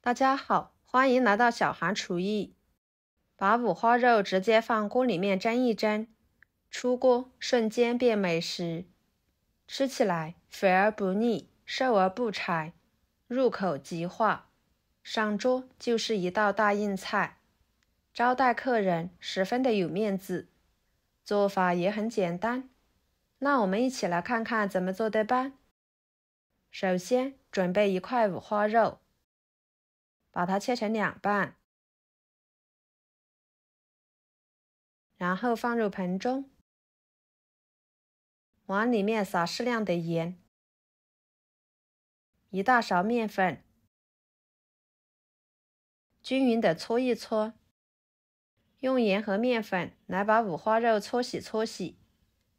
大家好，欢迎来到小韩厨艺。把五花肉直接放锅里面蒸一蒸，出锅瞬间变美食，吃起来肥而不腻，瘦而不柴，入口即化，上桌就是一道大硬菜，招待客人十分的有面子，做法也很简单。那我们一起来看看怎么做的吧。首先准备一块五花肉，把它切成两半，然后放入盆中，往里面撒适量的盐，一大勺面粉，均匀的搓一搓，用盐和面粉来把五花肉搓洗，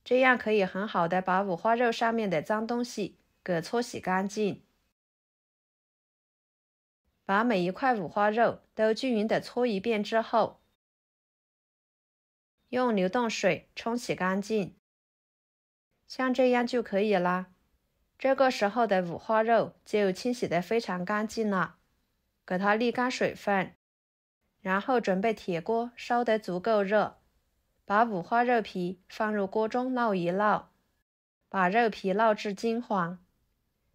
这样可以很好的把五花肉上面的脏东西给搓洗干净。把每一块五花肉都均匀的搓一遍之后，用流动水冲洗干净，像这样就可以啦。这个时候的五花肉就清洗得非常干净了，给它沥干水分，然后准备铁锅烧得足够热，把五花肉皮放入锅中烙一烙，把肉皮烙至金黄，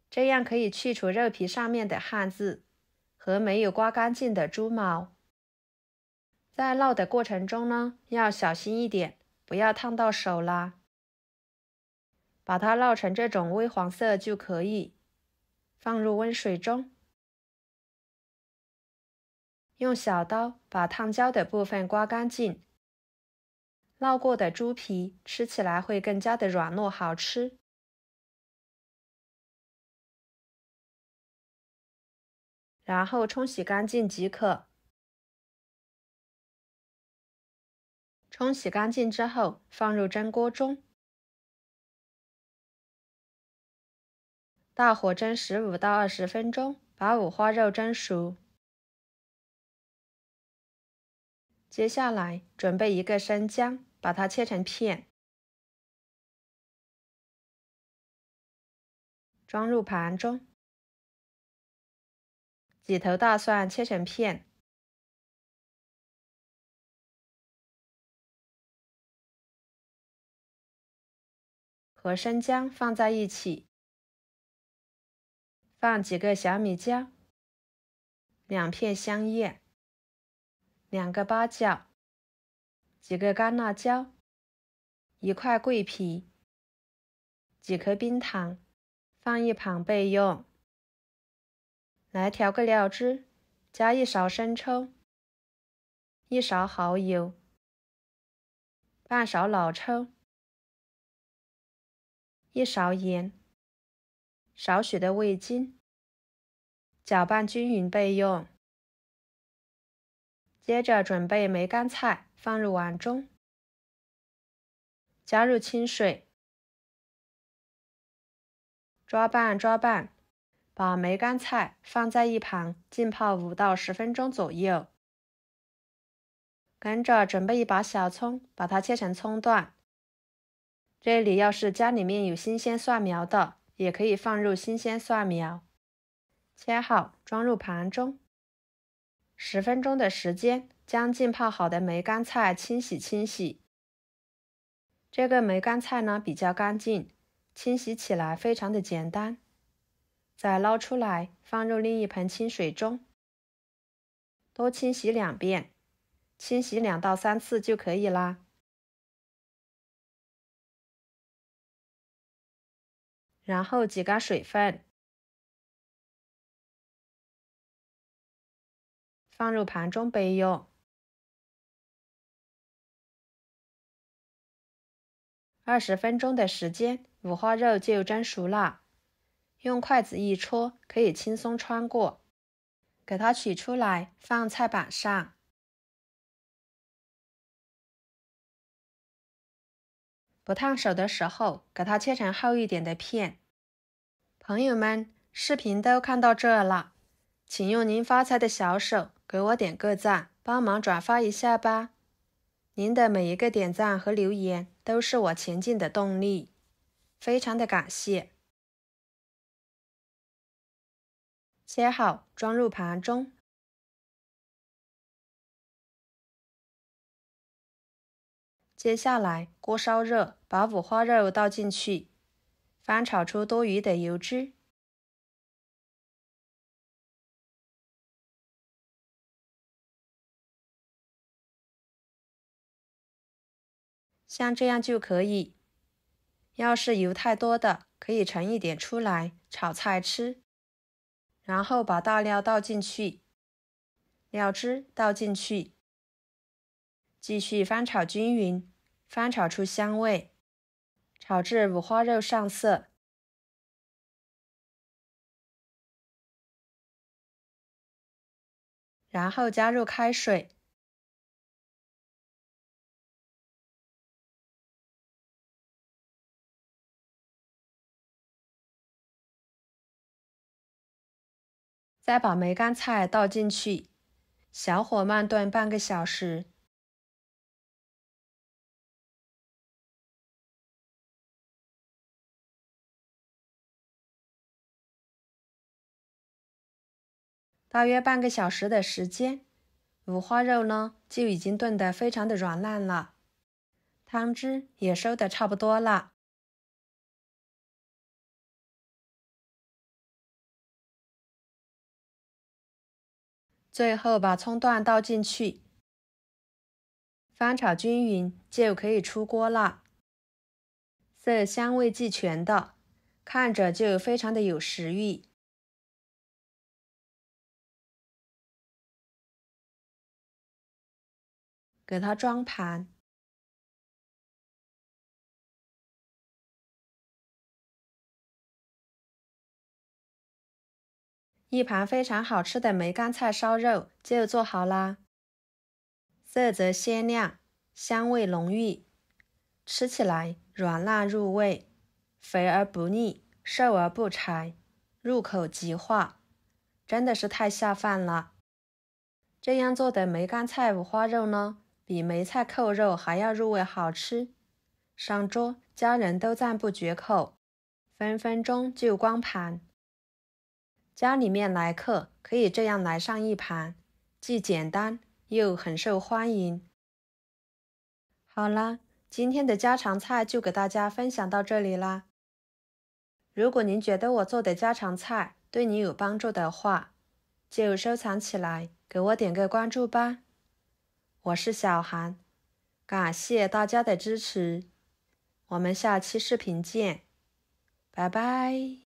这样可以去除肉皮上面的汗渍和没有刮干净的猪毛。在烙的过程中呢，要小心一点，不要烫到手啦。把它烙成这种微黄色就可以，放入温水中，用小刀把烫焦的部分刮干净。烙过的猪皮吃起来会更加的软糯好吃。然后冲洗干净即可。冲洗干净之后，放入蒸锅中，大火蒸15到20分钟，把五花肉蒸熟。接下来准备一个生姜，把它切成片，装入盘中。几头大蒜切成片，和生姜放在一起，放几个小米椒，2片香叶，2个八角，几个干辣椒，1块桂皮，几颗冰糖，放一旁备用。来调个料汁，加1勺生抽，1勺蚝油，半勺老抽，1勺盐，少许的味精，搅拌均匀备用。接着准备梅干菜，放入碗中，加入清水，抓拌，把梅干菜放在一旁浸泡5到10分钟左右。跟着准备一把小葱，把它切成葱段。这里要是家里面有新鲜蒜苗的，也可以放入新鲜蒜苗，切好装入盘中。10分钟的时间，将浸泡好的梅干菜清洗。这个梅干菜呢比较干净，清洗起来非常的简单。再捞出来，放入另一盆清水中，多清洗2遍，清洗2到3次就可以啦。然后挤干水分，放入盘中备用。20分钟的时间，五花肉就蒸熟了。用筷子一戳，可以轻松穿过。给它取出来，放菜板上。不烫手的时候，给它切成厚一点的片。朋友们，视频都看到这了，请用您发财的小手给我点个赞，帮忙转发一下吧。您的每一个点赞和留言都是我前进的动力，非常的感谢。切好，装入盘中，接下来锅烧热，把五花肉倒进去，翻炒出多余的油脂。像这样就可以。要是油太多的，可以盛一点出来炒菜吃。然后把大料倒进去，料汁倒进去，继续翻炒均匀，翻炒出香味，炒至五花肉上色。然后加入开水，再把梅干菜倒进去，小火慢炖半个小时。大约半个小时的时间，五花肉呢就已经炖得非常的软烂了，汤汁也收得差不多了。最后把葱段倒进去，翻炒均匀就可以出锅了。色香味俱全的，看着就非常的有食欲。给它装盘。一盘非常好吃的梅干菜烧肉就做好啦，色泽鲜亮，香味浓郁，吃起来软烂入味，肥而不腻，瘦而不柴，入口即化，真的是太下饭了。这样做的梅干菜五花肉呢，比梅菜扣肉还要入味好吃，上桌家人都赞不绝口，分分钟就光盘。家里面来客可以这样来上一盘，既简单又很受欢迎。好啦，今天的家常菜就给大家分享到这里啦。如果您觉得我做的家常菜对你有帮助的话，就收藏起来，给我点个关注吧。我是小韩，感谢大家的支持，我们下期视频见，拜拜。